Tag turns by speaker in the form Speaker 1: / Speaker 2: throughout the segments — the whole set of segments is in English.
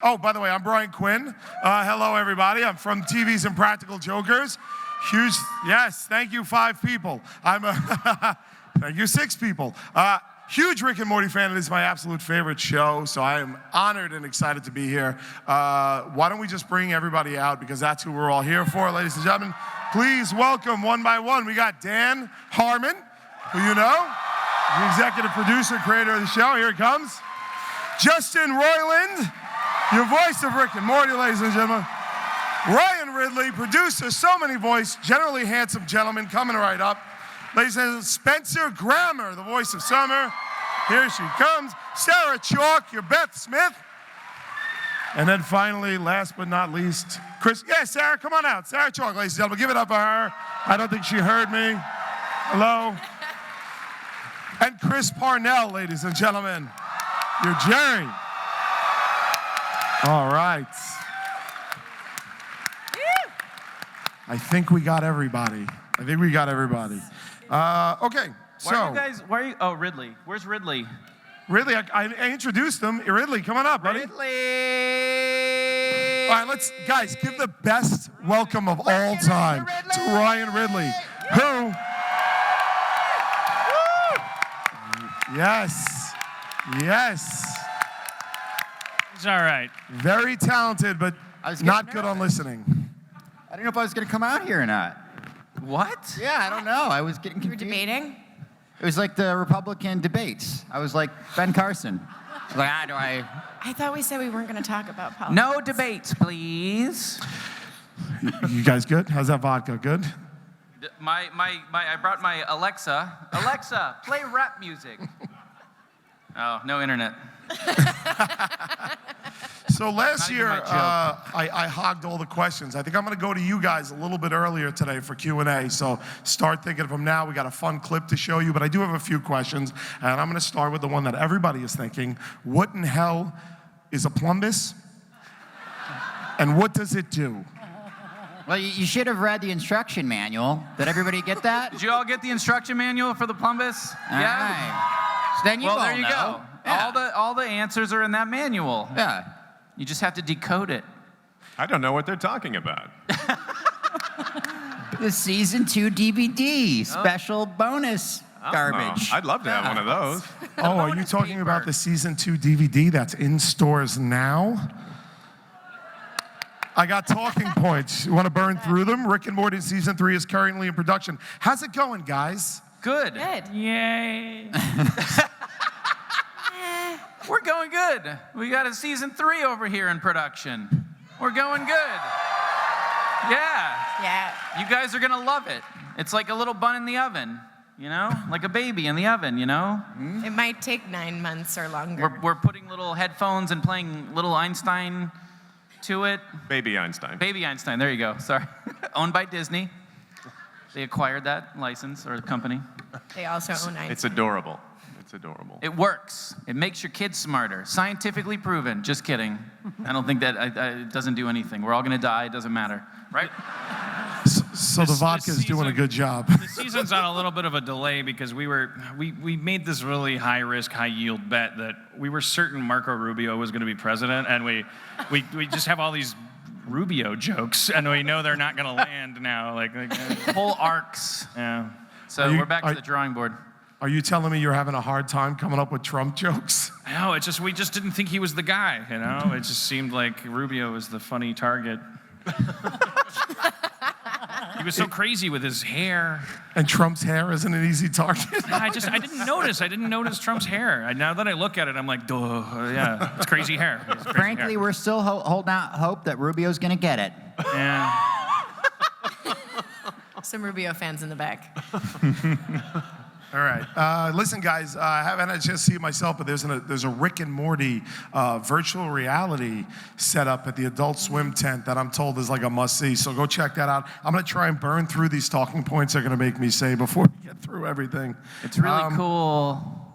Speaker 1: Oh, by the way, I'm Brian Quinn. Hello, everybody. I'm from TV's Impractical Jokers. Huge, yes, thank you, 5 people. Thank you, 6 people. Huge Rick and Morty fan. It is my absolute favorite show, so I am honored and excited to be here. Why don't we just bring everybody out, because that's who we're all here for, ladies and gentlemen. Please welcome, one by one, we got Dan Harmon, who you know, the executive producer, creator of the show. Here it comes. Justin Roiland, your voice of Rick and Morty, ladies and gentlemen. Ryan Ridley, producer, so many voice, generally handsome gentleman, coming right up. Ladies and gentlemen, Spencer Grammer, the voice of Summer. Here she comes. Sarah Chalk, your Beth Smith. And then finally, last but not least, Chris. Yeah, Sarah, come on out. Sarah Chalk, ladies and gentlemen, give it up for her. I don't think she heard me. Hello. And Chris Parnell, ladies and gentlemen, your Jerry. All right. I think we got everybody. Okay, so.
Speaker 2: Why are you, oh, Ridley. Where's Ridley?
Speaker 1: Ridley, I introduced him. Ridley, come on up, buddy.
Speaker 2: Ridley!
Speaker 1: All right, let's, guys, give the best welcome of all time to Ryan Ridley, who, yes.
Speaker 3: It's all right.
Speaker 1: Very talented, but not good on listening.
Speaker 4: I didn't know if I was going to come out here or not.
Speaker 2: What?
Speaker 4: Yeah, I don't know. I was getting confused.
Speaker 5: You were debating?
Speaker 4: It was like the Republican debates. I was like Ben Carson. I was like, do I...
Speaker 5: I thought we said we weren't going to talk about politics.
Speaker 2: No debates, please.
Speaker 1: You guys good? How's that vodka? Good?
Speaker 2: I brought my Alexa. Alexa, play rap music. Oh, no internet.
Speaker 1: So last year, I hogged all the questions. I think I'm going to go to you guys a little bit earlier today for Q&A. So start thinking of them now. We got a fun clip to show you, but I do have a few questions. And I'm going to start with the one that everybody is thinking. What in hell is a plumbus? And what does it do?
Speaker 4: Well, you should have read the instruction manual. Did everybody get that?
Speaker 2: Did you all get the instruction manual for the plumbus?
Speaker 4: All right. So then you
Speaker 2: there you go.
Speaker 4: Yeah.
Speaker 2: All the answers are in that manual.
Speaker 4: Yeah.
Speaker 2: You just have to decode it.
Speaker 6: I don't know what they're talking about.
Speaker 4: The season 2 DVD, special bonus garbage.
Speaker 6: Oh, I'd love to have one of those.
Speaker 1: Oh, are you talking about the season 2 DVD that's in stores now? I got talking points. You want to burn through them? Rick and Morty season 3 is currently in production. How's it going, guys?
Speaker 2: Good.
Speaker 3: Yay.
Speaker 2: We're going good. We got a season 3 over here in production. We're going good. Yeah. You guys are gonna love it. It's like a little bun in the oven, you know? Like a baby in the oven, you know?
Speaker 5: It might take 9 months or longer.
Speaker 2: We're putting little headphones and playing little Einstein to it.
Speaker 6: Baby Einstein.
Speaker 2: Baby Einstein, there you go, sorry. Owned by Disney. They acquired that license or company.
Speaker 5: They also own Einstein.
Speaker 6: It's adorable. It's adorable.
Speaker 2: It works. It makes your kids smarter. Scientifically proven. Just kidding. I don't think that it doesn't do anything. We're all going to die. It doesn't matter. Right?
Speaker 1: So the vodka's doing a good job.
Speaker 3: The season's on a little bit of a delay because we made this really high-risk, high-yield bet that we were certain Marco Rubio was going to be president, and we just have all these Rubio jokes, and we know they're not going to land now. Like
Speaker 2: whole arcs.
Speaker 3: Yeah.
Speaker 2: So we're back to the drawing board.
Speaker 1: Are you telling me you're having a hard time coming up with Trump jokes?
Speaker 3: No, it's just we just didn't think he was the guy, you know? It just seemed like Rubio was the funny target. He was so crazy with his hair.
Speaker 1: And Trump's hair isn't an easy target?
Speaker 3: I didn't notice. I didn't notice Trump's hair. Now that I look at it, I'm like, duh, yeah, it's crazy hair. It's crazy
Speaker 4: Frankly,
Speaker 3: hair.
Speaker 4: we're still holding out hope that Rubio's going to get it.
Speaker 3: Yeah.
Speaker 5: Some Rubio fans in the back.
Speaker 1: All right. Listen, guys, I haven't had a chance to see it myself, but there's a Rick and Morty virtual reality set up at the Adult Swim tent that I'm told is like a must-see. So go check that out. I'm going to try and burn through these talking points they're going to make me say before we get through everything.
Speaker 2: It's really cool.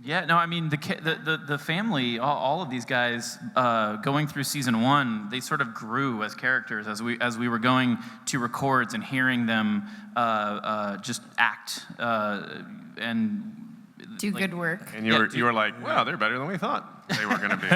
Speaker 2: Yeah, no, I mean, the family, all of these guys, going through season 1, they sort of grew as characters as we were going to records and hearing them just act and
Speaker 5: Do good work.
Speaker 6: And you were like, wow, they're better than we thought they were going to be.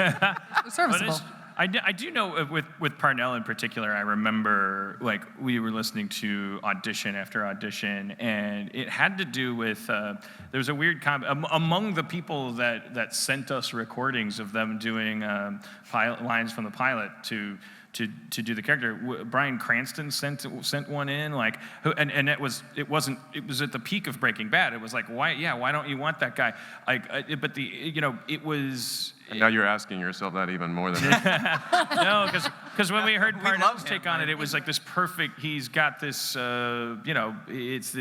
Speaker 7: Serviceable.
Speaker 3: I do know with Parnell in particular, I remember like we were listening to audition after audition, and it had to do with there was a weird among the people that sent us recordings of them doing lines from the pilot to do the character. Bryan Cranston sent one in, like, and it was at the peak of Breaking Bad. It was like, why don't you want that guy? Like, but it was.
Speaker 6: And now you're asking yourself that even more than that.
Speaker 3: No, because when we heard Parnell's take on it, it was like this perfect. He's got this, it's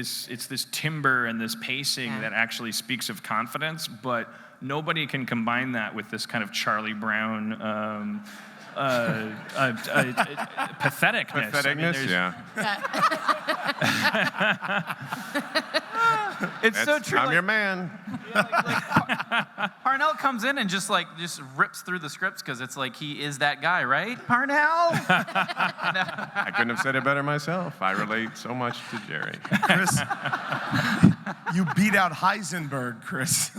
Speaker 3: this timbre and this pacing that actually speaks of confidence, but nobody can combine that with this kind of Charlie Brown. Patheticness.
Speaker 6: Patheticness, yeah.
Speaker 2: it's so true.
Speaker 6: I'm
Speaker 2: like,
Speaker 6: your man.
Speaker 2: Parnell comes in and just rips through the scripts because it's like he is that guy, right? Parnell.
Speaker 6: I couldn't have said it better myself. I relate so much to Jerry.
Speaker 1: Chris, you beat out Heisenberg, Chris.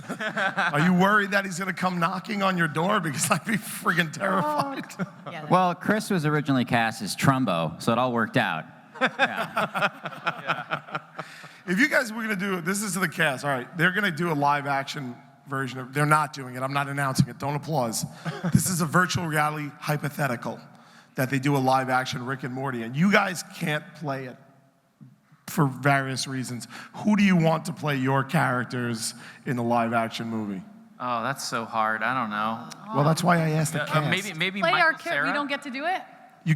Speaker 1: Are you worried that he's going to come knocking on your door? Because I'd be friggin' terrified.
Speaker 5: Yeah,
Speaker 4: Well, Chris was originally cast as Trumbo, so it all worked out.
Speaker 1: If you guys were going to do it, this is to the cast. All right, they're going to do a live action version of. They're not doing it. I'm not announcing it. Don't applause. This is a virtual reality hypothetical that they do a live action Rick and Morty, and you guys can't play it for various reasons. Who do you want to play your characters in the live action movie?
Speaker 2: Oh, that's so hard. I don't know.
Speaker 1: Well, that's why I asked the cast.
Speaker 2: Maybe
Speaker 7: Play
Speaker 2: Michael
Speaker 7: our character.
Speaker 2: Cera?
Speaker 7: We don't get to do it.
Speaker 1: You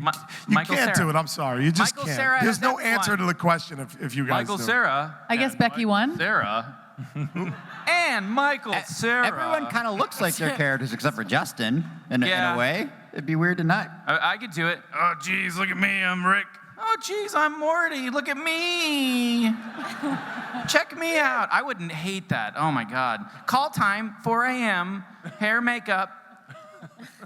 Speaker 2: Michael
Speaker 1: can't
Speaker 2: Cera.
Speaker 1: do it. I'm sorry. You just
Speaker 2: Michael
Speaker 1: can't.
Speaker 2: Cera
Speaker 1: There's
Speaker 2: has
Speaker 1: no
Speaker 2: that
Speaker 1: answer
Speaker 2: one.
Speaker 1: to the question if you guys
Speaker 2: Michael
Speaker 1: do it.
Speaker 2: Cera.
Speaker 7: I guess Becky won.
Speaker 2: Cera. And Michael Cera.
Speaker 4: Everyone kind of looks like their characters except for Justin, in
Speaker 2: Yeah.
Speaker 4: a way. It'd be weird to not.
Speaker 2: I could do it. Oh, geez, look at me. I'm Rick. Oh, geez, I'm Morty. Look at me. Check me out. I wouldn't hate that. Oh, my God. Call time, 4 a.m., hair, makeup.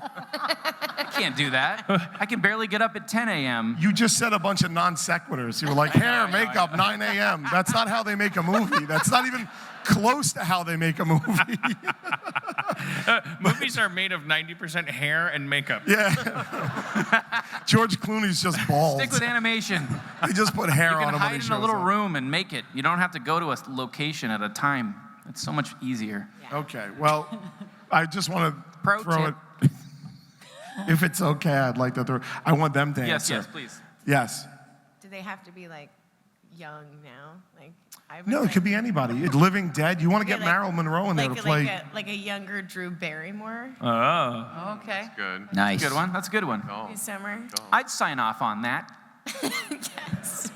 Speaker 2: I can't do that. I can barely get up at 10 a.m.
Speaker 1: You just said a bunch of non sequiturs. You were like, hair, makeup, 9 a.m. That's not how they make a movie. That's not even close to how they make a movie.
Speaker 3: Movies are made of 90% hair and makeup.
Speaker 1: Yeah. George Clooney's just bald.
Speaker 2: Stick with animation.
Speaker 1: They just put hair
Speaker 2: You
Speaker 1: on
Speaker 2: can
Speaker 1: him when
Speaker 2: hide
Speaker 1: he
Speaker 2: in
Speaker 1: shows
Speaker 2: a little
Speaker 1: up.
Speaker 2: room and make it. You don't have to go to a location at a time. It's so much easier.
Speaker 1: Okay, well, I just want to
Speaker 2: Pro
Speaker 1: throw
Speaker 2: tip.
Speaker 1: it. If it's okay, I'd like to throw. I want them to
Speaker 2: Yes,
Speaker 1: answer.
Speaker 2: yes, please.
Speaker 1: Yes.
Speaker 5: Do they have to be like young now? Like I
Speaker 1: No, it could be anybody. Living, dead. You want to get Marilyn Monroe in there to play.
Speaker 5: like a younger Drew Barrymore.
Speaker 3: Oh.
Speaker 7: Okay.
Speaker 6: Good.
Speaker 4: Nice.
Speaker 2: Good one. That's a good one.
Speaker 5: This summer.
Speaker 2: I'd sign off on that.
Speaker 5: Yes.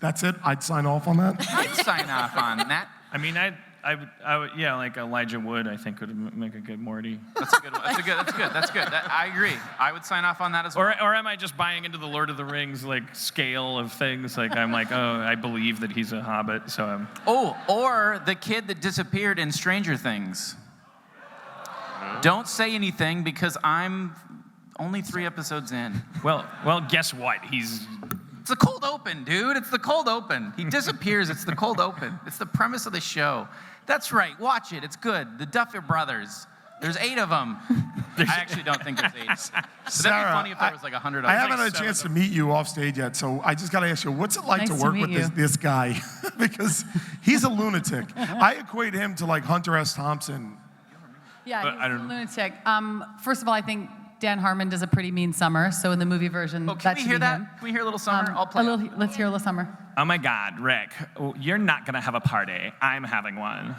Speaker 1: That's it. I'd sign off on that.
Speaker 2: I'd sign off on that.
Speaker 3: I mean, I would, yeah, like Elijah Wood, I think would make a good Morty.
Speaker 2: That's a good one. That's good. I agree. I would sign off on that as well.
Speaker 3: Or am I just buying into the Lord of the Rings like scale of things? Like I'm like, oh, I believe that he's a hobbit, so I'm.
Speaker 2: Oh, or the kid that disappeared in Stranger Things. Don't say anything because I'm only 3 episodes in.
Speaker 3: Well, guess what? He's.
Speaker 2: It's the cold open, dude. It's the cold open. He disappears. It's the cold open. It's the premise of the show. That's right. Watch it. It's good. The Duffer Brothers. There's 8 of them. I actually don't think there's 8. But that'd be
Speaker 1: Sarah,
Speaker 2: funny if there was like 100 of
Speaker 1: I
Speaker 2: them.
Speaker 1: haven't had a chance to meet you off stage yet, so I just got to ask you, what's it like
Speaker 7: Nice
Speaker 1: to
Speaker 7: to
Speaker 1: work
Speaker 7: meet
Speaker 1: with
Speaker 7: you.
Speaker 1: this guy? Because he's a lunatic. I equate him to like Hunter S. Thompson.
Speaker 7: Yeah,
Speaker 3: But
Speaker 7: he's
Speaker 3: I
Speaker 7: a
Speaker 3: don't-
Speaker 7: lunatic. First of all, I think Dan Harmon does a pretty mean Summer, so in the movie version,
Speaker 2: Oh, can
Speaker 7: that
Speaker 2: we
Speaker 7: should
Speaker 2: hear
Speaker 7: be
Speaker 2: that?
Speaker 7: him.
Speaker 2: Can we hear a little summer? I'll play.
Speaker 7: Let's hear a little Summer.
Speaker 3: Oh my God, Rick, you're not gonna have a party. I'm having one.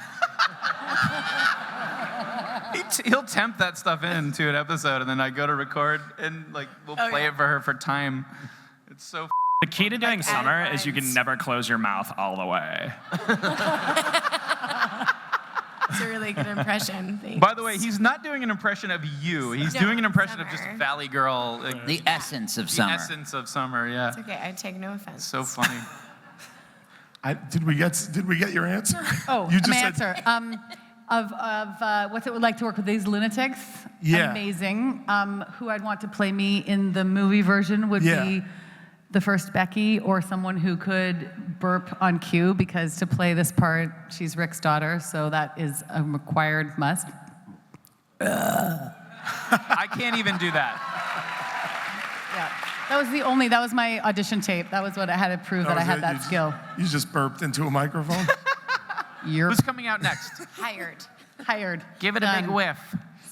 Speaker 2: He'll tempt that stuff into an episode, and then I go to record, and like we'll play it for her for time. It's so.
Speaker 3: The key to doing summer is you can
Speaker 5: lines.
Speaker 3: never close your mouth all the way.
Speaker 5: It's a really good impression. Thanks.
Speaker 2: By the way, he's not doing an impression of you. He's
Speaker 5: No,
Speaker 2: doing an impression of
Speaker 5: Summer.
Speaker 2: just Valley Girl. Like,
Speaker 4: The essence of
Speaker 2: the
Speaker 4: summer.
Speaker 2: essence of summer. Yeah.
Speaker 5: It's okay. I take no offense.
Speaker 2: So funny.
Speaker 1: Did we get your answer?
Speaker 7: Oh,
Speaker 1: you
Speaker 7: my
Speaker 1: just said,
Speaker 7: answer. What's it like to work with these lunatics?
Speaker 1: Yeah.
Speaker 7: Amazing. Who I'd want to play me in the movie version would
Speaker 1: Yeah.
Speaker 7: be the first Becky, or someone who could burp on cue, because to play this part, she's Rick's daughter, so that is a required must.
Speaker 2: I can't even do that.
Speaker 7: Yeah. That was my audition tape. That was what I had to prove that I had that skill.
Speaker 1: You just burped into a microphone?
Speaker 7: You're
Speaker 2: Who's coming out next?
Speaker 7: hired.
Speaker 2: Give it a big
Speaker 7: Done.
Speaker 2: whiff.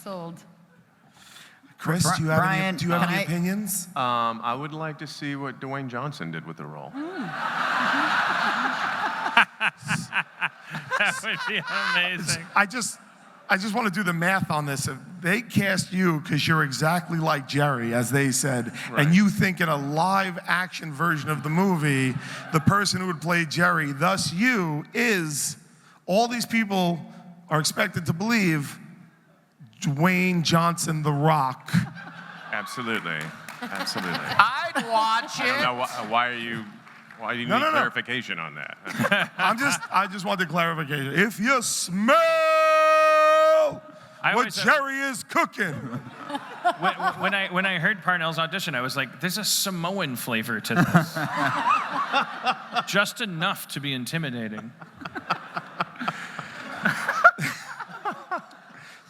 Speaker 7: Sold.
Speaker 1: Chris, do you have
Speaker 4: Brian,
Speaker 1: any opinions?
Speaker 6: I would like to see what Dwayne Johnson did with the role.
Speaker 3: That would be amazing.
Speaker 1: I just want to do the math on this. If they cast you because you're exactly like Jerry, as they said, and you think in a live action version of the movie, the person who would play Jerry, thus you, is, all these people are expected to believe, Dwayne Johnson, The Rock.
Speaker 6: Absolutely. Absolutely.
Speaker 2: I'd watch
Speaker 6: I don't
Speaker 2: it.
Speaker 6: know why do you need
Speaker 1: No.
Speaker 6: clarification on that?
Speaker 1: I just want the clarification. If you smell what
Speaker 3: always-
Speaker 1: Jerry is cooking.
Speaker 3: When I heard Parnell's audition, I was like, there's a Samoan flavor to this. Just enough to be intimidating.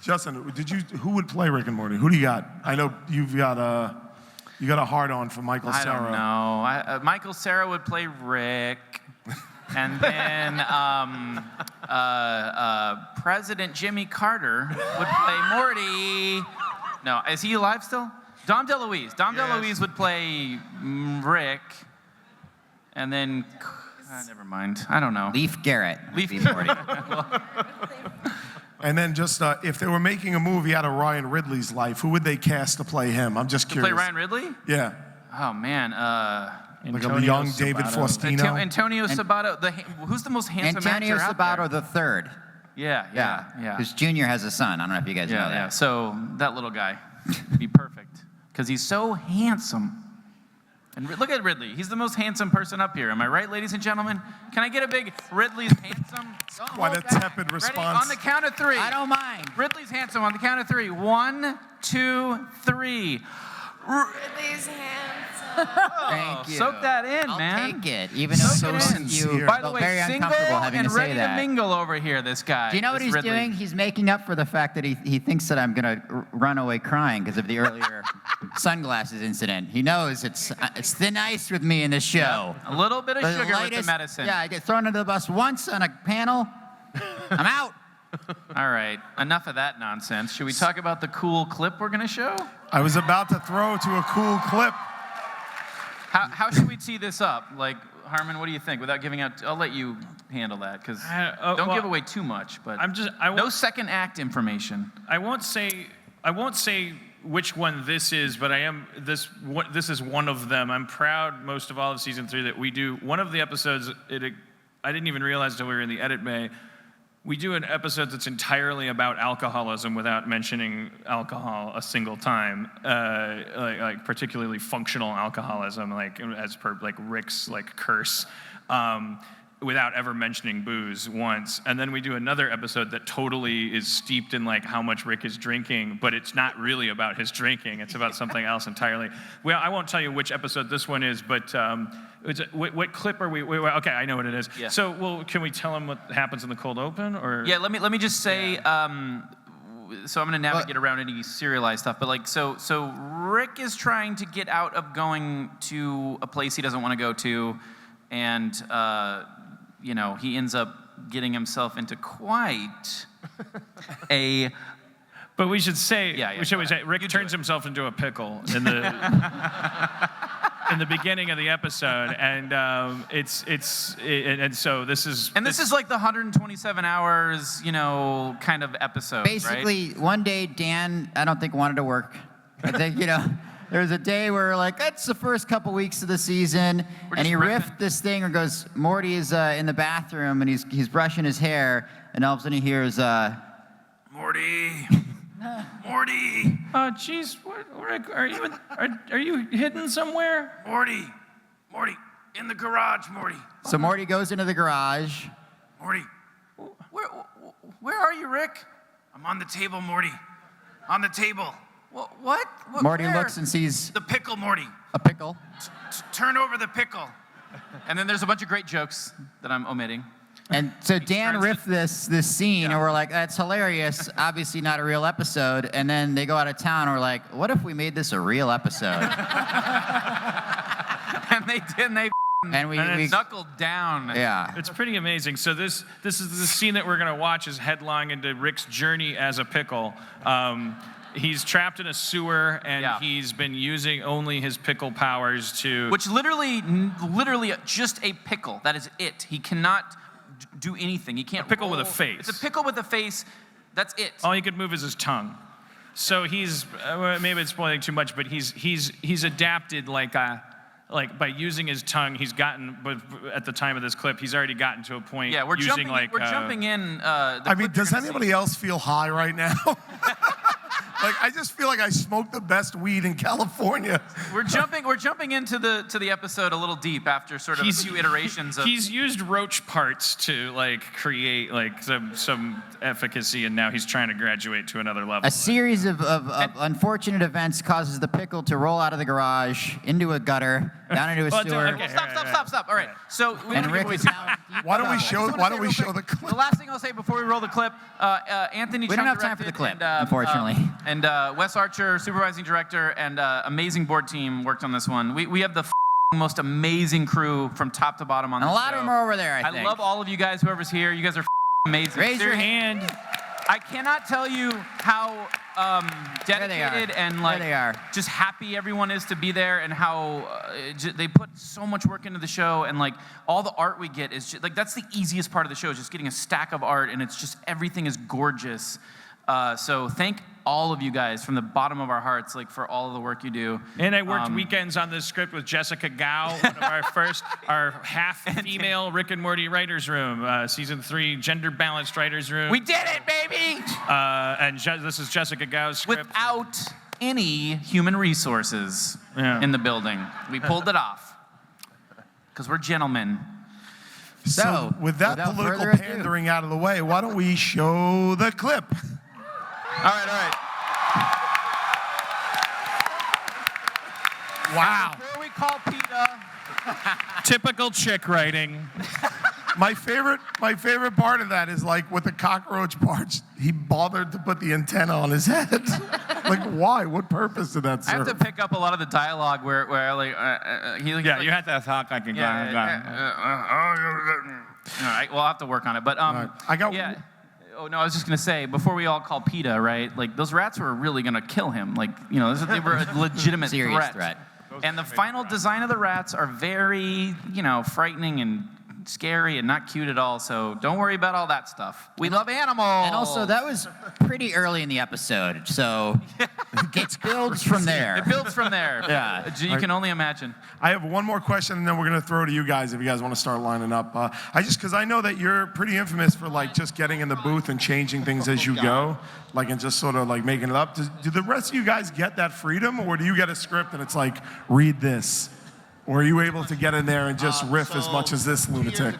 Speaker 1: Justin, who would play Rick and Morty? Who do you got? I know you've got a hard on for Michael
Speaker 2: I
Speaker 1: Cera.
Speaker 2: don't know. Michael Cera would play Rick, and then President Jimmy Carter would play Morty. No, is he alive still? Dom DeLuise. DeLuise would play Rick, and then never mind. I don't know.
Speaker 4: Leif Garrett.
Speaker 2: Leif
Speaker 4: Morty.
Speaker 1: And then just if they were making a movie out of Ryan Ridley's life, who would they cast to play him? I'm just
Speaker 2: To
Speaker 1: curious.
Speaker 2: play Ryan Ridley?
Speaker 1: Yeah.
Speaker 2: Oh man.
Speaker 1: Like a young David Faustino.
Speaker 2: Antonio Sabato. Who's the most handsome
Speaker 4: Antonio
Speaker 2: actor out
Speaker 4: Sabato
Speaker 2: there?
Speaker 4: the third.
Speaker 2: Yeah.
Speaker 4: Because Junior has a son. I don't know if you guys know that.
Speaker 2: Yeah. So that little guy would be perfect because he's so handsome. And look at Ridley. He's the most handsome person up here. Am I right, ladies and gentlemen? Can I get a big Ridley's handsome?
Speaker 1: Quite a tepid
Speaker 2: Ready?
Speaker 1: response.
Speaker 2: On the count of three.
Speaker 4: I don't mind.
Speaker 2: Ridley's handsome on the count of three. 1, 2, 3.
Speaker 5: Ridley's handsome.
Speaker 4: Thank you.
Speaker 2: Soak that in,
Speaker 4: I'll
Speaker 2: man.
Speaker 4: take it, even though it
Speaker 1: So
Speaker 4: makes
Speaker 1: sincere.
Speaker 4: you
Speaker 2: By the
Speaker 4: feel
Speaker 2: way,
Speaker 4: very
Speaker 2: single
Speaker 4: uncomfortable having
Speaker 2: and
Speaker 4: to say
Speaker 2: ready to
Speaker 4: that.
Speaker 2: mingle over here, this guy.
Speaker 4: Do you know what
Speaker 2: this
Speaker 4: he's
Speaker 2: Ridley.
Speaker 4: doing? He's making up for the fact that he thinks that I'm going to run away crying because of the earlier sunglasses incident. He knows it's thin ice with me in this show.
Speaker 2: A little bit of
Speaker 4: The
Speaker 2: sugar with the
Speaker 4: lightest-
Speaker 2: medicine.
Speaker 4: Yeah, I get thrown under the bus once on a panel. I'm out.
Speaker 2: All right, enough of that nonsense. Should we talk about the cool clip we're going to show?
Speaker 1: I was about to throw to a cool clip.
Speaker 2: How should we tee this up? Like, Harmon, what do you think? Without giving out, I'll let you handle that because don't give away too much. But no second act information.
Speaker 3: I won't say which one this is, but this is one of them. I'm proud most of all of season 3 that we do one of the episodes. I didn't even realize until we were in the edit bay. We do an episode that's entirely about alcoholism without mentioning alcohol a single time, like particularly functional alcoholism, like as per like Rick's like curse, without ever mentioning booze once. And then we do another episode that totally is steeped in like how much Rick is drinking, but it's not really about his drinking. It's about something else entirely. Well, I won't tell you which episode this one is, but what clip are we? Okay, I know what it is.
Speaker 2: Yeah.
Speaker 3: So, well, can we tell them what happens in the cold open, or?
Speaker 2: Yeah, let me just say. So I'm going to navigate around any serialized stuff, but like, so Rick is trying to get out of going to a place he doesn't want to go to, and he ends up getting himself into quite a.
Speaker 3: But we should say,
Speaker 2: Yeah,
Speaker 3: we should say, Rick turns himself into a pickle in the in the beginning of the episode, and and so this is.
Speaker 2: And this is like the 127 hours, kind of episode.
Speaker 4: Basically,
Speaker 2: right?
Speaker 4: one day Dan, I don't think wanted to work. I think there was a day where like that's the first couple weeks of the season,
Speaker 2: We're
Speaker 4: and he
Speaker 2: just
Speaker 4: riffed
Speaker 2: riffing.
Speaker 4: this thing and goes, Morty is in the bathroom and he's brushing his hair, and all of a sudden he hears
Speaker 2: Morty. Morty.
Speaker 3: Jeez, Rick, are you hidden somewhere?
Speaker 2: Morty. In the garage, Morty.
Speaker 4: So Morty goes into the garage.
Speaker 2: Morty, where are you, Rick? I'm on the table, Morty. On the table. What?
Speaker 4: Morty
Speaker 2: where?
Speaker 4: looks and sees
Speaker 2: The pickle, Morty.
Speaker 4: a pickle.
Speaker 2: Turn over the pickle. And then there's a bunch of great jokes that I'm omitting.
Speaker 4: And so Dan riffed this scene, and we're like, that's hilarious. Obviously not a real episode. And then they go out of town, and we're like, what if we made this a real episode?
Speaker 2: And they did, and
Speaker 4: we
Speaker 2: knuckled down.
Speaker 4: Yeah.
Speaker 3: It's pretty amazing. So this is the scene that we're gonna watch is headlong into Rick's journey as a pickle. He's trapped in a sewer, and he's been using only his pickle powers to.
Speaker 2: Which literally just a pickle. That is it. He cannot do anything. He can't.
Speaker 3: A pickle with a
Speaker 2: roll.
Speaker 3: face.
Speaker 2: It's a pickle with a face. That's it.
Speaker 3: All he could move is his tongue. So he's maybe it's spoiling too much, but he's adapted like by using his tongue. He's gotten, but at the time of this clip, he's already gotten to a point.
Speaker 2: Yeah, we're
Speaker 3: using
Speaker 2: jumping in.
Speaker 1: I mean, does anybody else feel high right now? Like, I just feel like I smoked the best weed in California.
Speaker 2: We're jumping into the episode a little deep after sort of a few iterations of.
Speaker 3: He's used roach parts to like create like some efficacy, and now he's trying to graduate to another level.
Speaker 4: A series of unfortunate events causes the pickle to roll out of the garage into a gutter, down into a sewer.
Speaker 3: okay.
Speaker 2: Stop. All right. So we
Speaker 4: And
Speaker 2: don't
Speaker 4: Rick
Speaker 2: give away
Speaker 4: is
Speaker 2: too
Speaker 4: now.
Speaker 1: Why don't we show the clip?
Speaker 2: The last thing I'll say before we roll the clip, Anthony.
Speaker 4: We don't
Speaker 2: Chung
Speaker 4: have time for the
Speaker 2: directed,
Speaker 4: clip, unfortunately.
Speaker 2: And Wes Archer, supervising director, and amazing board team worked on this one. We have the most amazing crew from top to bottom on
Speaker 4: And
Speaker 2: the
Speaker 4: a
Speaker 2: show.
Speaker 4: lot of them are over there, I think.
Speaker 2: I love all of you guys, whoever's here. You guys are amazing.
Speaker 4: Raise your
Speaker 2: Seriously.
Speaker 4: hand.
Speaker 2: I cannot tell you how dedicated and like
Speaker 4: There they are.
Speaker 2: just happy everyone is to be there, and how they put so much work into the show, and like all the art we get is just, like that's the easiest part of the show, is just getting a stack of art, and it's just everything is gorgeous. So thank all of you guys from the bottom of our hearts, like for all of the work you do.
Speaker 3: And I worked weekends on this script with Jessica Gao, one of our half-female Rick and Morty writers' room, season 3 gender-balanced writers' room.
Speaker 2: We did it, baby!
Speaker 3: This is Jessica Gao's script.
Speaker 2: Without any human resources in the building. We pulled it off. Because we're gentlemen.
Speaker 1: So, with that
Speaker 4: without
Speaker 1: political
Speaker 4: further ado.
Speaker 1: pandering out of the way, why don't we show the clip?
Speaker 2: All right.
Speaker 1: Wow.
Speaker 2: Before we call PETA,
Speaker 3: Typical chick writing.
Speaker 1: My favorite part of that is like with the cockroach parts, he bothered to put the antenna on his head. Like, why? What purpose did that
Speaker 2: I have
Speaker 1: serve?
Speaker 2: to pick up a lot of the dialogue where like
Speaker 3: Yeah, you had to talk like a guy.
Speaker 2: All right, well, I'll have to work on it. But
Speaker 1: right. I got-
Speaker 2: yeah. Oh no, I was just gonna say, before we all call PETA, right? Like those rats were really gonna kill him. Like, you know, they were a legitimate
Speaker 4: Serious threat.
Speaker 2: And the final design of the rats are very, you know, frightening and scary and not cute at all. So don't worry about all that stuff. We love animals.
Speaker 4: And also, that was pretty early in the episode, so it builds from there.
Speaker 2: It builds from there.
Speaker 4: Yeah.
Speaker 2: You can only imagine.
Speaker 1: I have one more question, and then we're gonna throw to you guys if you guys want to start lining up. Because I know that you're pretty infamous for like just getting in the booth and changing things as you go, like and just sort of like making it up. Do the rest of you guys get that freedom, or do you get a script and it's like read this, or are you able to get in there and just riff as much as this lunatic?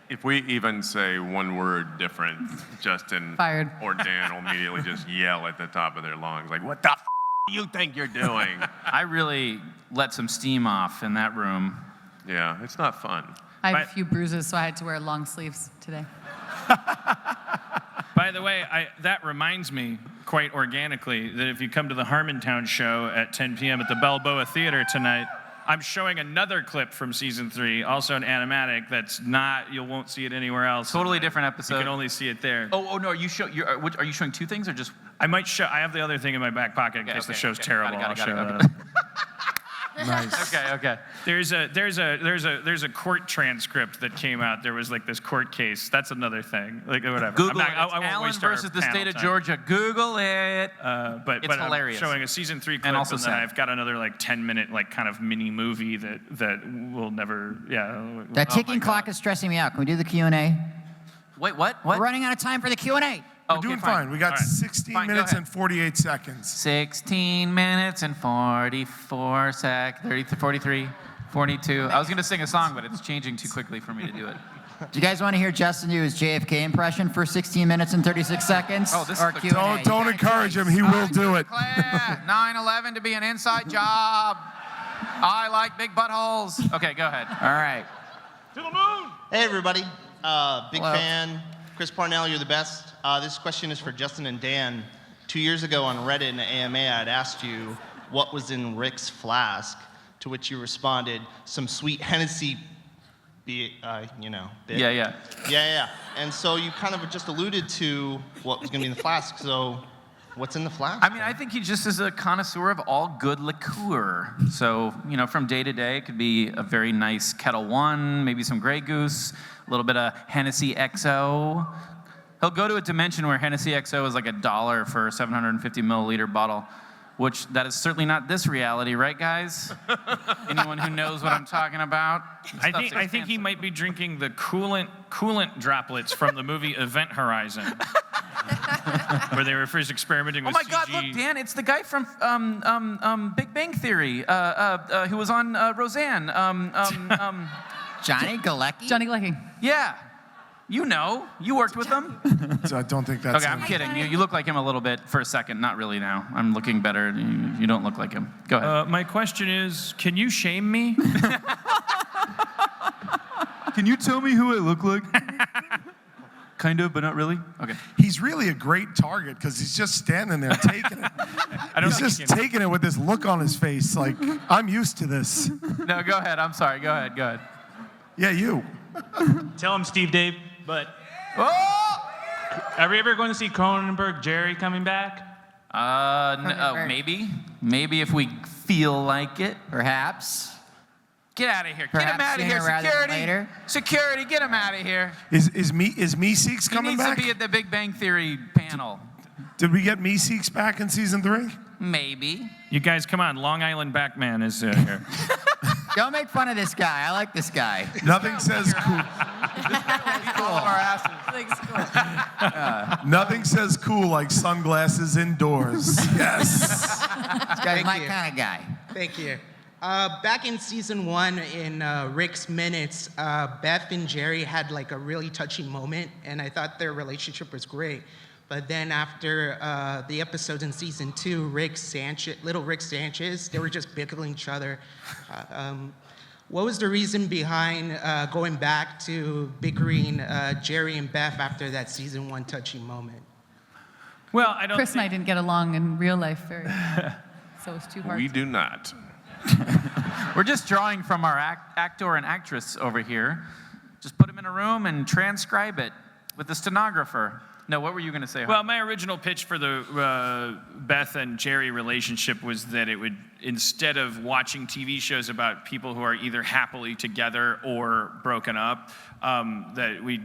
Speaker 6: If we even say one word different, Justin
Speaker 7: Fired.
Speaker 6: or Dan will immediately just yell at the top of their lungs, like, what the f do you think you're doing?
Speaker 2: I really let some steam off in that room.
Speaker 6: Yeah, it's not fun.
Speaker 7: I have
Speaker 3: But-
Speaker 7: a few bruises, so I had to wear long sleeves today.
Speaker 3: By the way, that reminds me quite organically that if you come to the Harmontown show at 10 p.m. at the Balboa Theater tonight, I'm showing another clip from season 3, also an animatic that's not, you won't see it anywhere else.
Speaker 2: Totally different episode.
Speaker 3: You can only see it there.
Speaker 2: Oh no! Are you showing two things or just?
Speaker 3: I might show, I have the other thing in my back pocket in case the show's terrible.
Speaker 2: Got it.
Speaker 3: I'll show
Speaker 2: Okay.
Speaker 3: that.
Speaker 1: Nice.
Speaker 2: Okay.
Speaker 3: There's a court transcript that came out. There was like this court case. That's another thing. Like whatever.
Speaker 2: Google it.
Speaker 3: I
Speaker 2: It's
Speaker 3: won't
Speaker 2: Allen
Speaker 3: waste our
Speaker 2: versus the
Speaker 3: panel
Speaker 2: state of
Speaker 3: time.
Speaker 2: Georgia. Google it.
Speaker 3: But
Speaker 2: It's
Speaker 3: I'm
Speaker 2: hilarious.
Speaker 3: showing a season 3 clip,
Speaker 2: And also
Speaker 3: then
Speaker 2: sad.
Speaker 3: I've got another like 10-minute like kind of mini movie that will never. Yeah.
Speaker 4: That ticking clock is stressing me out. Can we do the Q&A?
Speaker 2: Wait, what?
Speaker 4: We're running out of time for the Q&A.
Speaker 2: Oh,
Speaker 1: We're doing fine. We got
Speaker 3: All right.
Speaker 1: 16
Speaker 2: Fine, go
Speaker 1: minutes
Speaker 2: ahead.
Speaker 1: and 48 seconds.
Speaker 2: 16 minutes and 44 43. 42. I was going to sing a song, but it's changing too quickly for me to do it.
Speaker 4: Do you guys want to hear Justin do his JFK impression for 16 minutes and 36 seconds?
Speaker 2: Oh, this
Speaker 4: or
Speaker 2: is the-
Speaker 4: Q&A?
Speaker 1: Don't encourage him. He will do it.
Speaker 2: 9/11 to be an inside job. I like big buttholes. Okay, go ahead.
Speaker 4: All right.
Speaker 8: Hey, everybody. Big
Speaker 2: Hello.
Speaker 8: fan. Chris Parnell, you're the best. This question is for Justin and Dan. 2 years ago on Reddit in the AMA, I'd asked you what was in Rick's flask, to which you responded, some sweet Hennessy, bit. Yeah. And so you kind of just alluded to what was going to be in the flask. So what's in the flask?
Speaker 2: I mean, I think he just is a connoisseur of all good liqueur. So, from day to day, it could be a very nice Kettle One, maybe some Grey Goose, a little bit of Hennessy XO. He'll go to a dimension where Hennessy XO is like $1 for a 750 milliliter bottle, which that is certainly not this reality, right, guys? Anyone who knows what I'm talking about?
Speaker 3: I think he might be drinking the coolant droplets from the movie Event Horizon, where they were first experimenting
Speaker 2: Oh
Speaker 3: with
Speaker 2: my
Speaker 3: CG.
Speaker 2: God! Look, Dan, it's the guy from Big Bang Theory, who was on Roseanne.
Speaker 4: Johnny Galecki?
Speaker 7: Johnny Galecki.
Speaker 2: Yeah, you worked with him.
Speaker 1: So I don't think that's
Speaker 2: Okay, I'm
Speaker 1: him.
Speaker 2: kidding. You look like him a little bit for a second. Not really now. I'm looking better. You don't look like him. Go ahead.
Speaker 3: My question is, can you shame me?
Speaker 2: Can you tell me who I look like? Kind of, but not really. Okay.
Speaker 1: He's really a great target because he's just standing there taking it. He's just taking it with this look on his face like, I'm used to this.
Speaker 2: No, go ahead. I'm sorry. Go ahead.
Speaker 1: Yeah, you.
Speaker 9: Tell him, Steve Dave, but
Speaker 2: Oh!
Speaker 9: are we ever going to see Cronenberg Jerry coming back?
Speaker 2: Maybe. Maybe if we feel like it.
Speaker 4: Perhaps.
Speaker 2: Get out of here. Get him
Speaker 4: Perhaps
Speaker 2: out of here.
Speaker 4: sooner rather than
Speaker 2: Security.
Speaker 4: later.
Speaker 2: Security, get him out of here.
Speaker 1: Is Meeseeks
Speaker 2: He
Speaker 1: coming
Speaker 2: needs
Speaker 1: back?
Speaker 2: to be at the Big Bang Theory panel.
Speaker 1: Did we get Meeseeks back in season 3?
Speaker 2: Maybe.
Speaker 3: You guys, come on. Long Island Backman is here.
Speaker 4: Don't make fun of this guy. I like this guy.
Speaker 1: Nothing says cool. Nothing says cool like sunglasses indoors. Yes.
Speaker 4: This guy's my kind of guy.
Speaker 10: Thank you. Back in season 1, in Rick's minutes, Beth and Jerry had like a really touching moment, and I thought their relationship was great. But then after the episodes in season 2, little Rick Sanchez, they were just bickering each other. What was the reason behind going back to bickering Jerry and Beth after that season 1 touching moment?
Speaker 3: Well, I don't.
Speaker 7: Chris and I didn't get along in real life very well, so it was too hard.
Speaker 6: We do not.
Speaker 2: We're just drawing from our actor and actress over here. Just put them in a room and transcribe it with the stenographer. No, what were you going to say?
Speaker 3: Well, my original pitch for the Beth and Jerry relationship was that it would, instead of watching TV shows about people who are either happily together or broken up, that we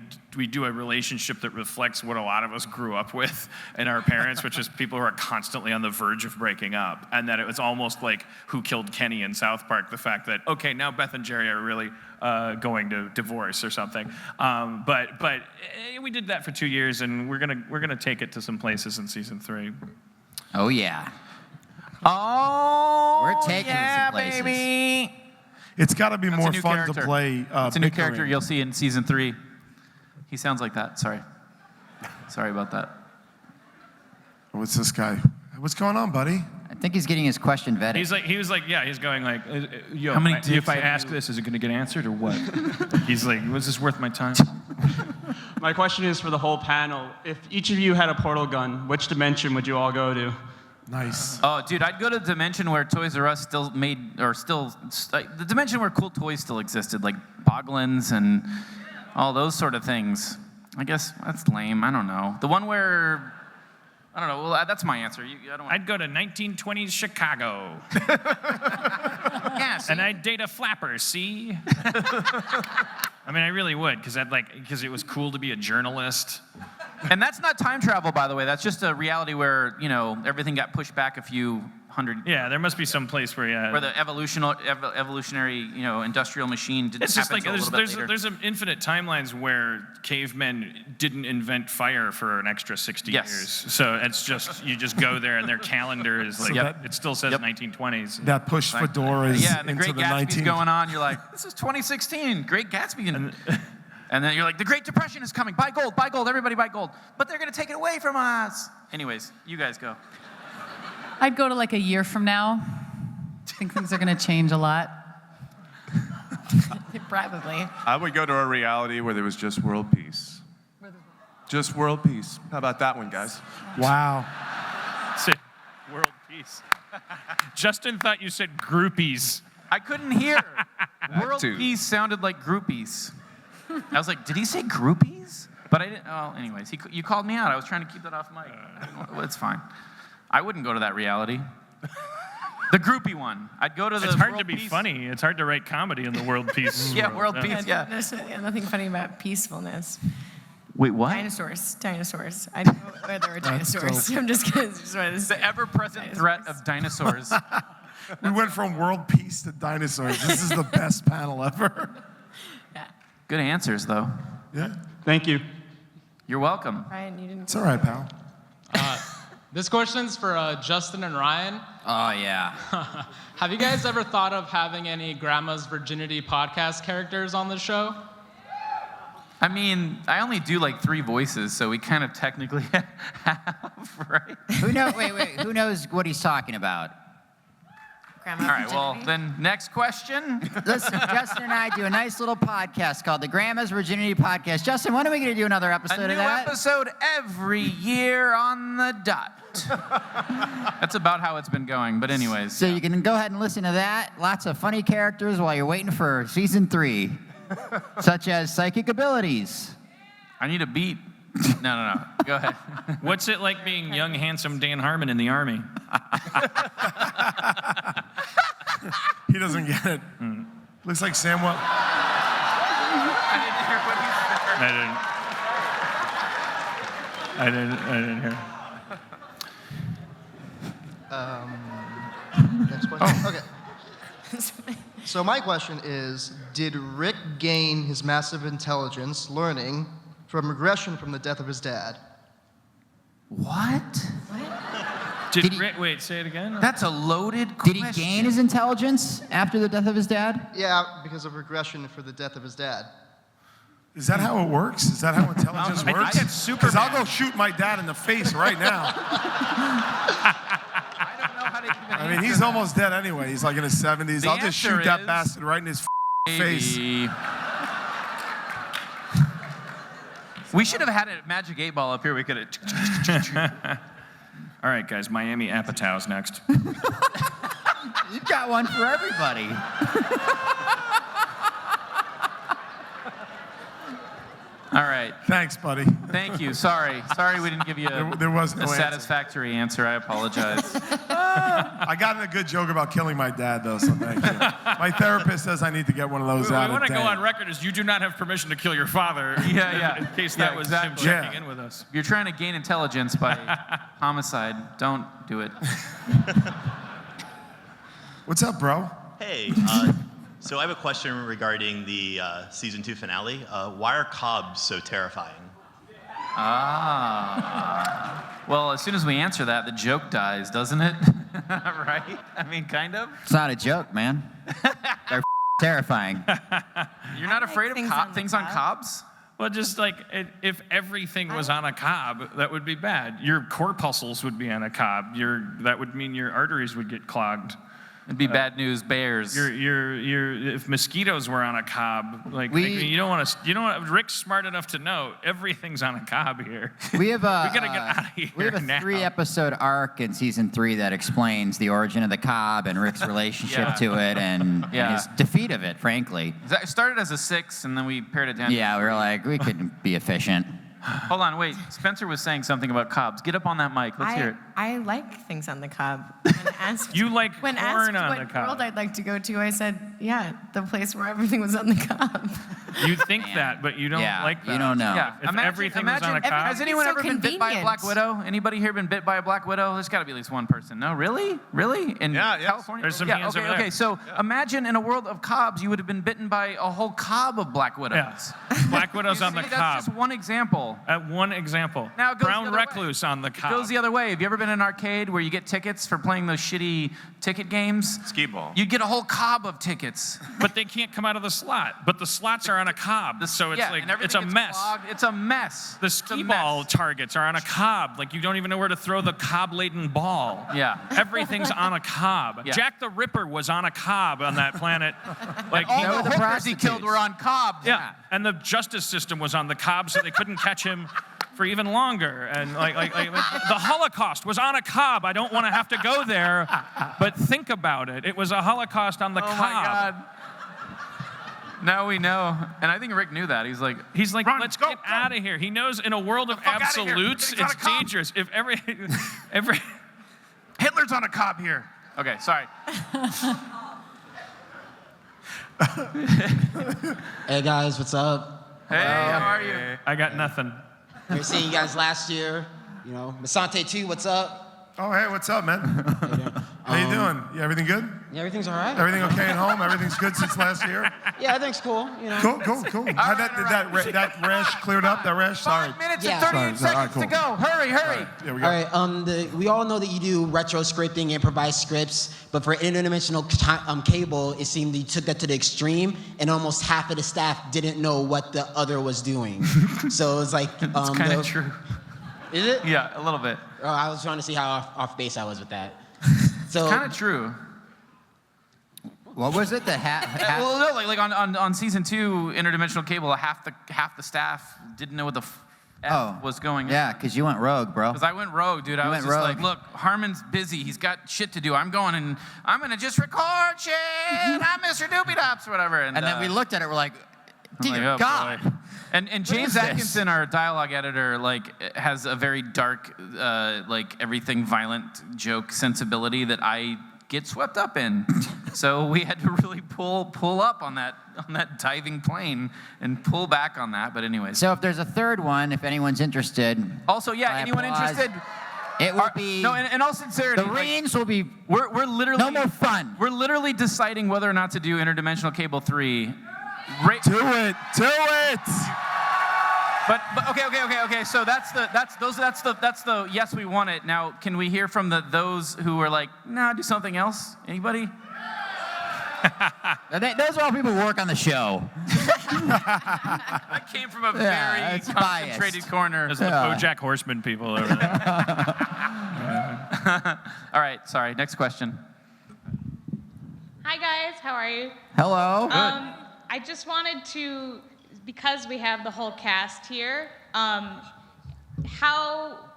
Speaker 3: do a relationship that reflects what a lot of us grew up with and our parents, which is people who are constantly on the verge of breaking up. And that it was almost like Who Killed Kenny in South Park, the fact that, okay, now Beth and Jerry are really going to divorce or something. But we did that for 2 years, and we're gonna take it to some places in season 3.
Speaker 4: Oh, yeah.
Speaker 2: Oh,
Speaker 4: We're taking it
Speaker 2: yeah,
Speaker 4: some places.
Speaker 2: baby.
Speaker 1: It's got to be
Speaker 2: That's a
Speaker 1: more
Speaker 2: new
Speaker 1: fun
Speaker 2: character.
Speaker 1: to play.
Speaker 2: It's a new
Speaker 1: bickering.
Speaker 2: character you'll see in season 3. He sounds like that. Sorry about that.
Speaker 1: What's this guy? What's going on, buddy?
Speaker 4: I think he's getting his question vetted.
Speaker 3: He's going like, yo,
Speaker 2: How many
Speaker 3: if
Speaker 2: dicks
Speaker 3: I
Speaker 2: have
Speaker 3: ask this, is it gonna get answered or what? He's like, was this worth my time?
Speaker 9: My question is for the whole panel. If each of you had a portal gun, which dimension would you all go to?
Speaker 1: Nice.
Speaker 2: Oh, dude, I'd go to the dimension where Toys R Us still made, or still, the dimension where cool toys still existed, like Boglins and all those sort of things. I guess that's lame. I don't know. The one where, I don't know. Well, that's my answer. I don't.
Speaker 3: I'd go to 1920s Chicago,
Speaker 2: Yeah, see?
Speaker 3: and I'd date a flapper. See? I mean, I really would, because it was cool to be a journalist.
Speaker 2: And that's not time travel, by the way. That's just a reality where, everything got pushed back a few 100.
Speaker 3: Yeah, there must be some place where
Speaker 2: Where the evolutionary, industrial machine didn't
Speaker 3: It's just
Speaker 2: happen
Speaker 3: like
Speaker 2: until a little bit later.
Speaker 3: there's infinite timelines where cavemen didn't invent fire for an extra 60
Speaker 2: Yes.
Speaker 3: years. So it's just you just go there and their calendar is like it still says 1920s.
Speaker 1: That pushed fedoras
Speaker 2: Yeah, and the
Speaker 1: into
Speaker 2: Great
Speaker 1: the
Speaker 2: Gatsby's
Speaker 1: 19...
Speaker 2: going on. You're like, this is 2016. Great Gatsby. And then you're like, the Great Depression is coming. Buy gold, everybody buy gold. But they're going to take it away from us. Anyways, you guys go.
Speaker 7: I'd go to like a year from now. I think things are going to change a lot.
Speaker 5: Probably.
Speaker 6: I would go to a reality where there was just world peace. Just world peace. How about that one, guys?
Speaker 1: Wow.
Speaker 3: Say, world peace. Justin thought you said groupies.
Speaker 2: I couldn't hear. World
Speaker 6: too.
Speaker 2: peace sounded like groupies. I was like, did he say groupies? But I didn't. Oh, anyways, you called me out. I was trying to keep that off mic. Well, it's fine. I wouldn't go to that reality. The groupie one. I'd go to the.
Speaker 3: It's hard
Speaker 2: world
Speaker 3: to be
Speaker 2: peace.
Speaker 3: funny. It's hard to write comedy in the world peace.
Speaker 2: Yeah, world peace. Yeah.
Speaker 5: There's nothing funny about peacefulness.
Speaker 2: Wait, what?
Speaker 5: Dinosaurs. I don't know whether there were dinosaurs. I'm just kidding.
Speaker 2: The ever-present threat of dinosaurs.
Speaker 1: We went from world peace to dinosaurs. This is the best panel ever.
Speaker 2: Good answers, though.
Speaker 1: Yeah.
Speaker 9: Thank you.
Speaker 2: You're welcome.
Speaker 5: Ryan, you didn't.
Speaker 1: It's all right, pal.
Speaker 11: This question's for Justin and Ryan.
Speaker 4: Oh, yeah.
Speaker 11: Have you guys ever thought of having any Grandma's Virginity podcast characters on the show?
Speaker 2: I mean, I only do like 3 voices, so we kind of technically have, right?
Speaker 4: Who knows what he's talking about?
Speaker 2: All right, well, then next question.
Speaker 4: Listen, Justin and I do a nice little podcast called the Grandma's Virginity Podcast. Justin, when are we going to do another episode
Speaker 2: A new
Speaker 4: of that?
Speaker 2: episode every year on the dot. That's about how it's been going, but anyways.
Speaker 4: So you can go ahead and listen to that. Lots of funny characters while you're waiting for season 3, such as psychic abilities.
Speaker 2: I need a beat. No. Go ahead.
Speaker 3: What's it like being young, handsome Dan Harmon in the Army?
Speaker 1: He doesn't get it. Looks like Samuel.
Speaker 2: I didn't hear what he said.
Speaker 3: I didn't hear.
Speaker 12: Next question. Okay. So my question is, did Rick gain his massive intelligence learning from regression from the death of his dad?
Speaker 2: What?
Speaker 3: Wait, say it again?
Speaker 2: That's a loaded question.
Speaker 4: Did he gain his intelligence after the death of his dad?
Speaker 12: Yeah, because of regression for the death of his dad.
Speaker 1: Is that how it works? Is that how intelligence
Speaker 3: I think
Speaker 1: works?
Speaker 3: that's Superman.
Speaker 1: Because I'll go shoot my dad in the face right now.
Speaker 2: I don't know how to even
Speaker 1: I mean, he's almost dead anyway. He's like in his 70s.
Speaker 2: The
Speaker 1: I'll just
Speaker 2: answer
Speaker 1: shoot that
Speaker 2: is
Speaker 1: bastard right in his face.
Speaker 2: Maybe. We should have had a magic 8 ball up here. We could have.
Speaker 3: All right, guys, Miami Apatow's next.
Speaker 4: You've got one for everybody.
Speaker 2: All right.
Speaker 1: Thanks, buddy.
Speaker 2: Thank you. Sorry we didn't give you
Speaker 1: There was no
Speaker 2: a
Speaker 1: answer.
Speaker 2: satisfactory answer. I apologize.
Speaker 1: I got in a good joke about killing my dad, though, so thank you. My therapist says I need to get one of those out
Speaker 3: I
Speaker 1: of
Speaker 3: want to go
Speaker 1: day.
Speaker 3: on record as you do not have permission to kill your father.
Speaker 2: Yeah.
Speaker 3: In case that was him
Speaker 2: exactly.
Speaker 3: checking in with us.
Speaker 2: You're trying to gain intelligence by homicide. Don't do it.
Speaker 1: What's up, bro?
Speaker 13: Hey, so I have a question regarding the season 2 finale. Why are Cobbs so terrifying?
Speaker 2: Well, as soon as we answer that, the joke dies, doesn't it? Right? I mean, kind of.
Speaker 4: It's not a joke, man. They're terrifying.
Speaker 2: You're not afraid of things on cobs?
Speaker 3: Well, just like if everything was on a cob, that would be bad. Your corpuscles would be on a cob. That would mean your arteries would get clogged.
Speaker 2: It'd be bad news bears.
Speaker 3: If mosquitoes were on a cob, you don't want to. You know what? Rick's smart enough to know everything's on a cob here.
Speaker 4: We have a
Speaker 3: we gotta get out of here.
Speaker 4: We have a
Speaker 3: now.
Speaker 4: 3-episode arc in season 3 that explains the origin of the cob and Rick's relationship to it and his defeat of it, frankly.
Speaker 2: It started as a 6, and then we pared it down.
Speaker 4: Yeah, we were like, we couldn't be efficient.
Speaker 2: Hold on, wait. Spencer was saying something about cobs. Get up on that mic. Let's hear it.
Speaker 5: I like things on the cob. When asked,
Speaker 3: You like
Speaker 5: when
Speaker 3: corn
Speaker 5: asked
Speaker 3: on
Speaker 5: what
Speaker 3: the cob.
Speaker 5: world I'd like to go to, I said, Yeah, the place where everything was on the cob.
Speaker 3: You think that, but you don't like that.
Speaker 4: You don't know.
Speaker 2: Yeah.
Speaker 3: If everything was on a cob.
Speaker 2: Has anyone
Speaker 5: so
Speaker 2: ever been bit by a black
Speaker 5: convenient.
Speaker 2: widow? Anybody here been bit by a black widow? There's got to be at least one person. No, really? Really? In California?
Speaker 3: There's some hands over there.
Speaker 2: Okay, so imagine in a world of cobs, you would have been bitten by a whole cob of black widows.
Speaker 3: Yeah. Black widows on the
Speaker 2: That's
Speaker 3: cob.
Speaker 2: just one example.
Speaker 3: At one example.
Speaker 2: Now it goes
Speaker 3: Brown
Speaker 2: the other
Speaker 3: recluse on the
Speaker 2: It
Speaker 3: cob.
Speaker 2: goes the other way. Have you ever been in an arcade where you get tickets for playing those shitty ticket games?
Speaker 6: Skee ball.
Speaker 2: You get a whole cob of tickets.
Speaker 3: But they can't come out of the slot. But the slots are on a cob, so it's
Speaker 2: and everything
Speaker 3: it's a
Speaker 2: gets
Speaker 3: mess.
Speaker 2: clogged. It's a mess.
Speaker 3: The
Speaker 2: It's a
Speaker 3: skee ball
Speaker 2: mess.
Speaker 3: targets are on a cob. Like you don't even know where to throw the cob-laden ball.
Speaker 2: Yeah.
Speaker 3: Everything's on a cob.
Speaker 2: Yeah.
Speaker 3: Jack the Ripper was on a cob on that planet. Like
Speaker 2: All the hookers he killed were on cobs.
Speaker 3: yeah, and the justice system was on the cob, so they couldn't catch him for even longer. And like the Holocaust was on a cob. I don't want to have to go there, but think about it. It was a Holocaust on the cob.
Speaker 2: Oh my God. Now we know. And I think Rick knew that. He's like,
Speaker 1: Run,
Speaker 3: let's
Speaker 1: go,
Speaker 3: get out of here. He knows in a world of
Speaker 1: fuck outta here.
Speaker 3: absolutes,
Speaker 1: It's on a
Speaker 3: it's
Speaker 1: cob.
Speaker 3: dangerous. If every
Speaker 1: Hitler's on a cob here.
Speaker 2: okay, sorry.
Speaker 14: Hey guys, what's up?
Speaker 2: Hey, how are you?
Speaker 3: I got nothing.
Speaker 14: We were seeing you guys last year. You know, Masante too. What's up?
Speaker 1: Oh, hey, what's up, man? How you doing? Yeah, everything good?
Speaker 14: Yeah, everything's all right.
Speaker 1: Everything okay at home? Everything's good since last year?
Speaker 14: Yeah, everything's cool. You know.
Speaker 1: Cool. How'd that rash cleared up? That rash? Sorry.
Speaker 2: 5 minutes
Speaker 14: Yeah.
Speaker 2: and 38
Speaker 1: Sorry,
Speaker 2: seconds
Speaker 1: cool.
Speaker 2: to go. Hurry.
Speaker 1: Yeah, we
Speaker 14: All
Speaker 1: got
Speaker 14: right. We all know that you do retro scripting, improvised scripts, but for interdimensional cable, it seemed you took that to the extreme, and almost half of the staff didn't know what the other was doing. So it was like.
Speaker 2: It's kind of true.
Speaker 14: Is it?
Speaker 2: Yeah, a little bit.
Speaker 14: Oh, I was trying to see how off base I was with that. So.
Speaker 2: Kind of true.
Speaker 4: What was it? The hat?
Speaker 2: Well, no, like on season 2, interdimensional cable, half the staff didn't know what the F was going on.
Speaker 4: Yeah, because you went rogue, bro.
Speaker 2: Because I went rogue, dude. I was
Speaker 4: went
Speaker 2: just
Speaker 4: rogue.
Speaker 2: like, look, Harmon's busy. He's got shit to do. I'm going to just record shit. I'm Mr. Doopy Dops or whatever. And
Speaker 4: then we looked at it, we're like,
Speaker 2: I'm
Speaker 4: dear
Speaker 2: like, oh,
Speaker 4: God.
Speaker 2: boy. And James
Speaker 4: is this?
Speaker 2: Atkinson, our dialogue editor, has a very dark, everything violent joke sensibility that I get swept up in. So we had to really pull up on that diving plane and pull back on that. But anyways.
Speaker 4: So if there's a third one, if anyone's interested.
Speaker 2: Also, yeah,
Speaker 4: I
Speaker 2: anyone
Speaker 4: applaud.
Speaker 2: interested?
Speaker 4: It will be.
Speaker 2: No, in all sincerity,
Speaker 4: the reigns will be.
Speaker 2: We're literally
Speaker 4: no more fun.
Speaker 2: We're literally deciding whether or not to do Interdimensional Cable 3.
Speaker 1: Do it.
Speaker 2: But okay. So that's the yes, we want it. Now, can we hear from those who are like, nah, do something else? Anybody?
Speaker 4: Those are all people who work on the show.
Speaker 2: That came from a very concentrated corner.
Speaker 3: There's the BoJack Horseman people over there.
Speaker 2: All right, sorry. Next question.
Speaker 15: Hi guys, how are you?
Speaker 4: Hello.
Speaker 15: I just wanted to, because we have the whole cast here,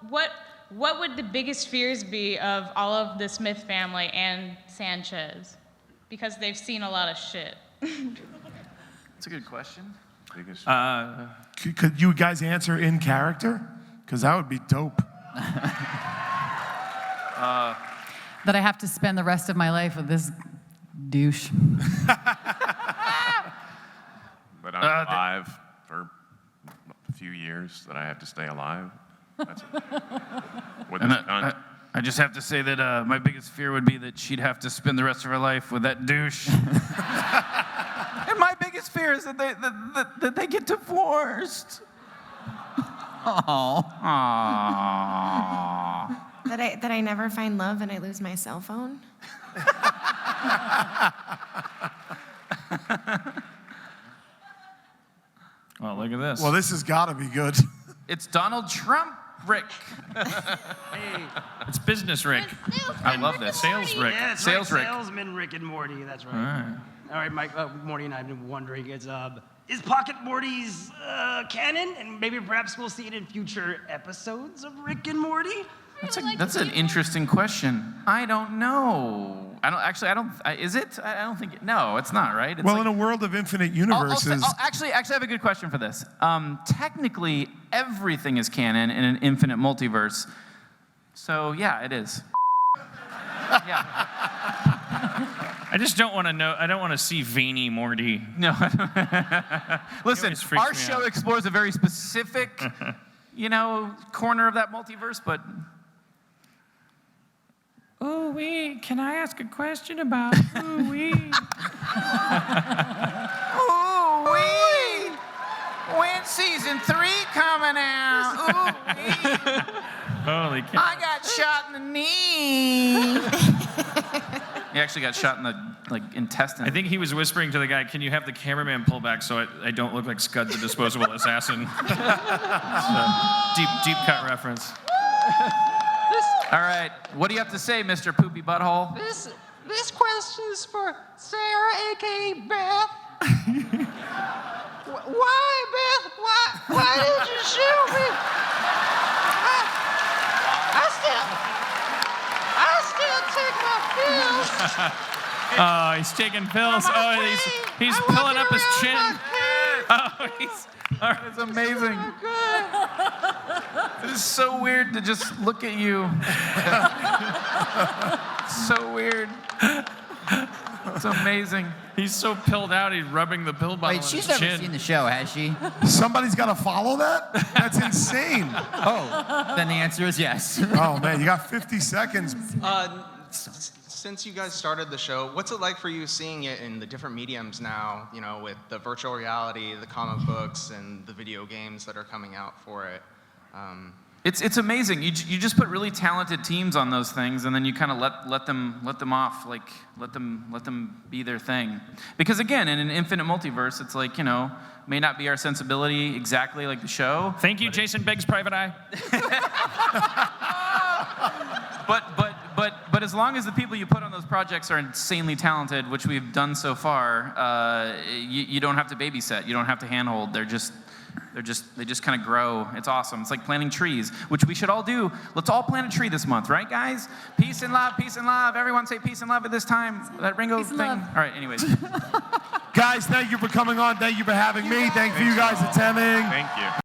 Speaker 15: what would the biggest fears be of all of the Smith family and Sanchez? Because they've seen a lot of shit.
Speaker 2: That's a good question.
Speaker 1: Could you guys answer in character? Because that would be dope.
Speaker 7: That I have to spend the rest of my life with this douche.
Speaker 6: But I'm alive for a few years that I have to stay alive. That's what this cunt.
Speaker 2: I just have to say that my biggest fear would be that she'd have to spend the rest of her life with that douche. And my biggest fear is that they get divorced.
Speaker 4: Oh.
Speaker 5: That I never find love and I lose my cell phone.
Speaker 3: Well, look at this.
Speaker 1: Well, this has got to be good.
Speaker 2: It's Donald Trump, Rick.
Speaker 3: It's business Rick.
Speaker 2: I love this.
Speaker 3: Sales Rick.
Speaker 16: Yeah, that's
Speaker 2: Sales
Speaker 16: right.
Speaker 2: Rick.
Speaker 16: Salesman Rick and Morty. That's right.
Speaker 3: All right.
Speaker 16: All right, Mike. Morty and I have been wondering, is Pocket Morty's canon, and maybe perhaps we'll see it in future episodes of Rick and Morty?
Speaker 2: That's an interesting question. I don't know. Is it? I don't think. No, it's not. Right. It's
Speaker 1: Well, in a world of infinite universes.
Speaker 2: Actually, I have a good question for this. Technically, everything is canon in an infinite multiverse. So yeah, it is. Yeah.
Speaker 3: I just don't want to know. I don't want to see veiny Morty.
Speaker 2: No. Listen,
Speaker 3: always freaks
Speaker 2: our
Speaker 3: me
Speaker 2: show
Speaker 3: out.
Speaker 2: explores a very specific, corner of that multiverse, but.
Speaker 3: Ooh wee! Can I ask a question about ooh wee?
Speaker 2: Ooh wee! When season 3 coming out? Ooh wee!
Speaker 3: Holy cow!
Speaker 2: I got shot in the knee. He actually got shot in the intestine.
Speaker 3: I think he was whispering to the guy, "Can you have the cameraman pull back so I don't look like Scud the Disposable Assassin?" Deep cut reference.
Speaker 2: All right, what do you have to say, Mr. Poopy Butthole?
Speaker 10: This question is for Sarah, aka Beth. Why, Beth? Why did you shoot me? I still take my pills.
Speaker 3: Oh, he's taking pills. Oh, he's pulling up his chin. Oh, he's. All right.
Speaker 2: It's amazing. It is so weird to just look at you. So weird. It's amazing.
Speaker 3: He's so pilled out, he's rubbing the pill bottle
Speaker 4: Wait,
Speaker 3: on
Speaker 4: she's
Speaker 3: his
Speaker 4: never
Speaker 3: chin.
Speaker 4: seen the show, has she?
Speaker 1: Somebody's got to follow that? That's insane.
Speaker 4: Oh, then the answer is yes.
Speaker 1: Oh, man, you got 50 seconds.
Speaker 17: Since you guys started the show, what's it like for you seeing it in the different mediums now, with the virtual reality, the comic books, and the video games that are coming out for it?
Speaker 2: It's amazing. You just put really talented teams on those things, and then you kind of let them off, like let them be their thing. Because again, in an infinite multiverse, it's like may not be our sensibility exactly like the show.
Speaker 3: Thank you, Jason Biggs, Private Eye.
Speaker 2: But as long as the people you put on those projects are insanely talented, which we've done so far, you don't have to babysit. You don't have to handhold. They just kind of grow. It's awesome. It's like planting trees, which we should all do. Let's all plant a tree this month, right, guys? Peace and love, peace and love. Everyone say peace and love at this time. That Ringo
Speaker 7: Peace
Speaker 2: thing.
Speaker 7: and love.
Speaker 2: All right, anyways.
Speaker 1: Guys, thank you for coming on. Thank you for having me. Thank you for you guys attending.
Speaker 6: Thank you.